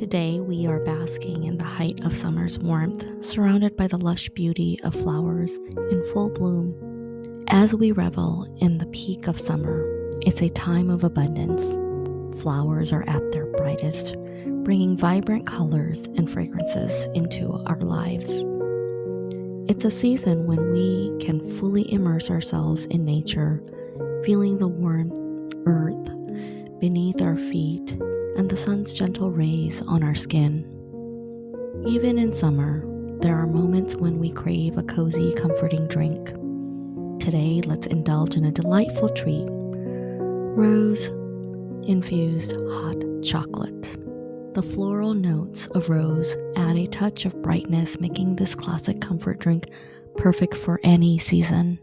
Today we are basking in the height of summer's warmth, surrounded by the lush beauty of flowers in full bloom. As we revel in the peak of summer, it's a time of abundance. Flowers are at their brightest, bringing vibrant colors and fragrances into our lives. It's a season when we can fully immerse ourselves in nature, feeling the warm earth beneath our feet and the sun's gentle rays on our skin. Even in summer, there are moments when we crave a cozy, comforting drink. Today, let's indulge in a delightful treat: rose-infused hot chocolate. The floral notes of rose add a touch of brightness, making this classic comfort drink perfect for any season.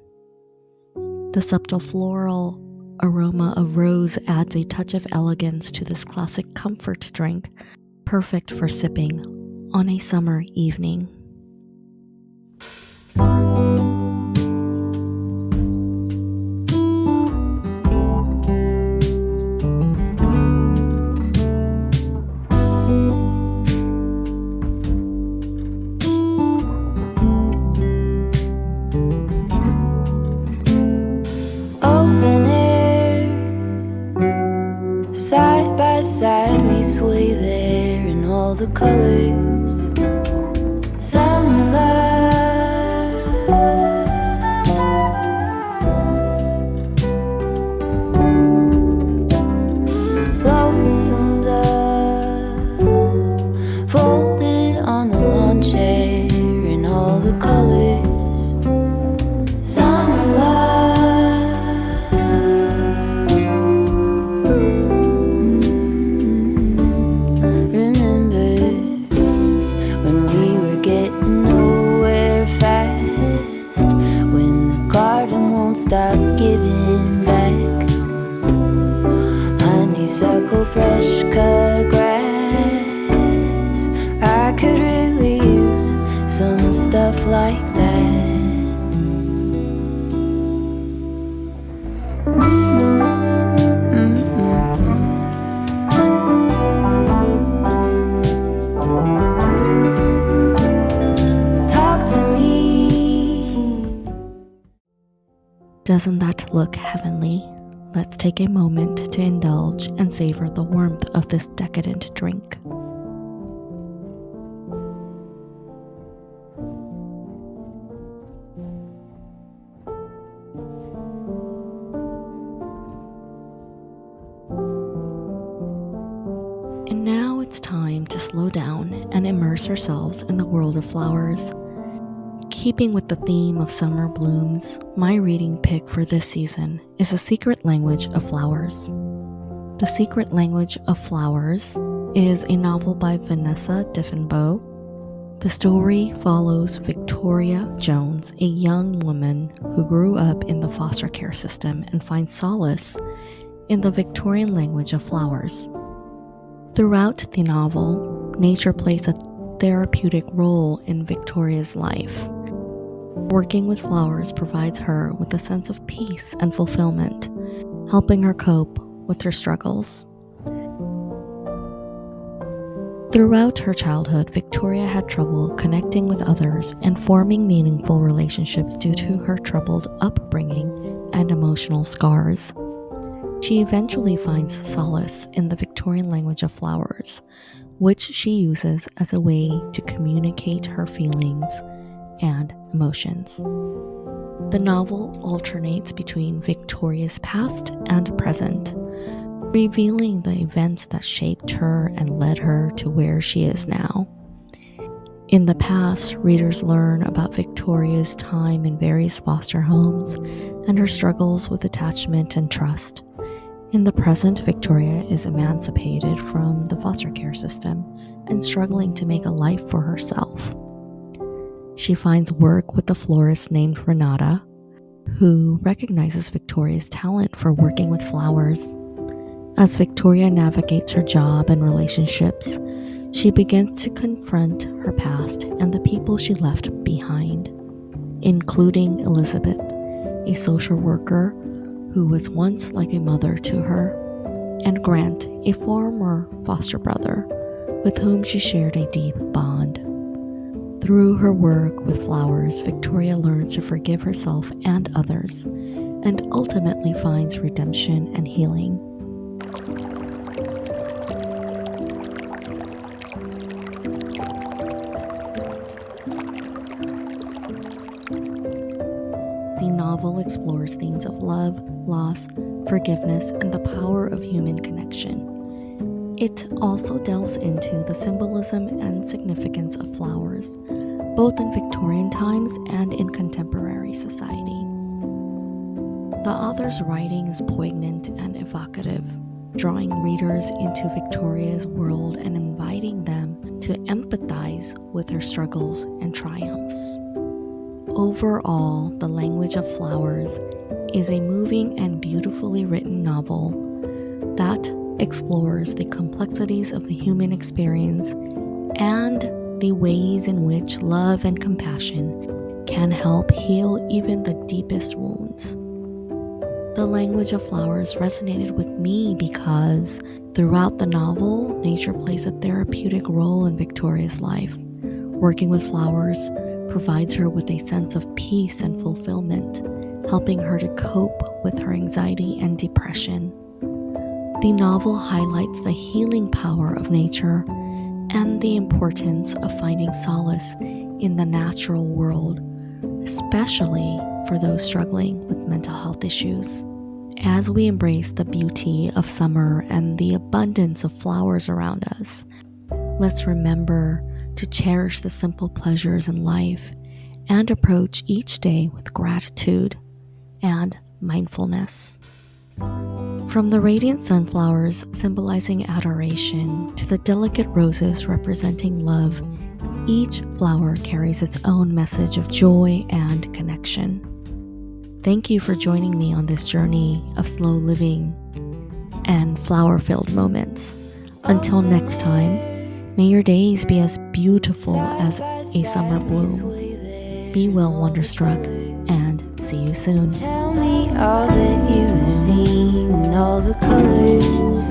The subtle floral aroma of rose adds a touch of elegance to this classic comfort drink, perfect for sipping on a summer evening. Side by side we sway there in all the colors. Summer love, lonesome dove, folded on the lawn chair in all the colors. Summer love. Stop giving back. Honeysuckle, fresh cut grass. I could really use some stuff like that. Doesn't that look heavenly? Let's take a moment to indulge and savor the warmth of this decadent drink. And now it's time to slow down and immerse ourselves in the world of flowers. Keeping with the theme of summer blooms, my reading pick for this season is The Secret Language of Flowers. The Secret Language of Flowers is a novel by Vanessa Diffenbaugh. The story follows Victoria Jones, a young woman who grew up in the foster care system and finds solace in the Victorian language of flowers. Throughout the novel, nature plays a therapeutic role in Victoria's life. Working with flowers provides her with a sense of peace and fulfillment, helping her cope with her struggles. Throughout her childhood, Victoria had trouble connecting with others and forming meaningful relationships due to her troubled upbringing and emotional scars. She eventually finds solace in the Victorian language of flowers, which she uses as a way to communicate her feelings and emotions. The novel alternates between Victoria's past and present, revealing the events that shaped her and led her to where she is now. In the past, readers learn about Victoria's time in various foster homes and her struggles with attachment and trust. In the present, Victoria is emancipated from the foster care system and struggling to make a life for herself. She finds work with a florist named Renata, who recognizes Victoria's talent for working with flowers. As Victoria navigates her job and relationships, she begins to confront her past and the people she left behind, including Elizabeth, a social worker who was once like a mother to her, and Grant, a former foster brother, with whom she shared a deep bond. Through her work with flowers, Victoria learns to forgive herself and others, and ultimately finds redemption and healing. The novel explores themes of love, loss, forgiveness, and the power of human connection. It also delves into the symbolism and significance of flowers, both in Victorian times and in contemporary society. The author's writing is poignant and evocative, drawing readers into Victoria's world and inviting them to empathize with her struggles and triumphs. Overall, The Language of Flowers is a moving and beautifully written novel that explores the complexities of the human experience and the ways in which love and compassion can help heal even the deepest wounds. The Language of Flowers resonated with me because throughout the novel, nature plays a therapeutic role in Victoria's life. Working with flowers provides her with a sense of peace and fulfillment, helping her to cope with her anxiety and depression. The novel highlights the healing power of nature and the importance of finding solace in the natural world, especially for those struggling with mental health issues. As we embrace the beauty of summer and the abundance of flowers around us, let's remember to cherish the simple pleasures in life and approach each day with gratitude and mindfulness. From the radiant sunflowers symbolizing adoration to the delicate roses representing love, each flower carries its own message of joy and connection. Thank you for joining me on this journey of slow living and flower-filled moments. Until next time, may your days be as beautiful as a summer bloom. Be well, Wonderstruck, and see you soon. Tell me all that you've seen, all the colors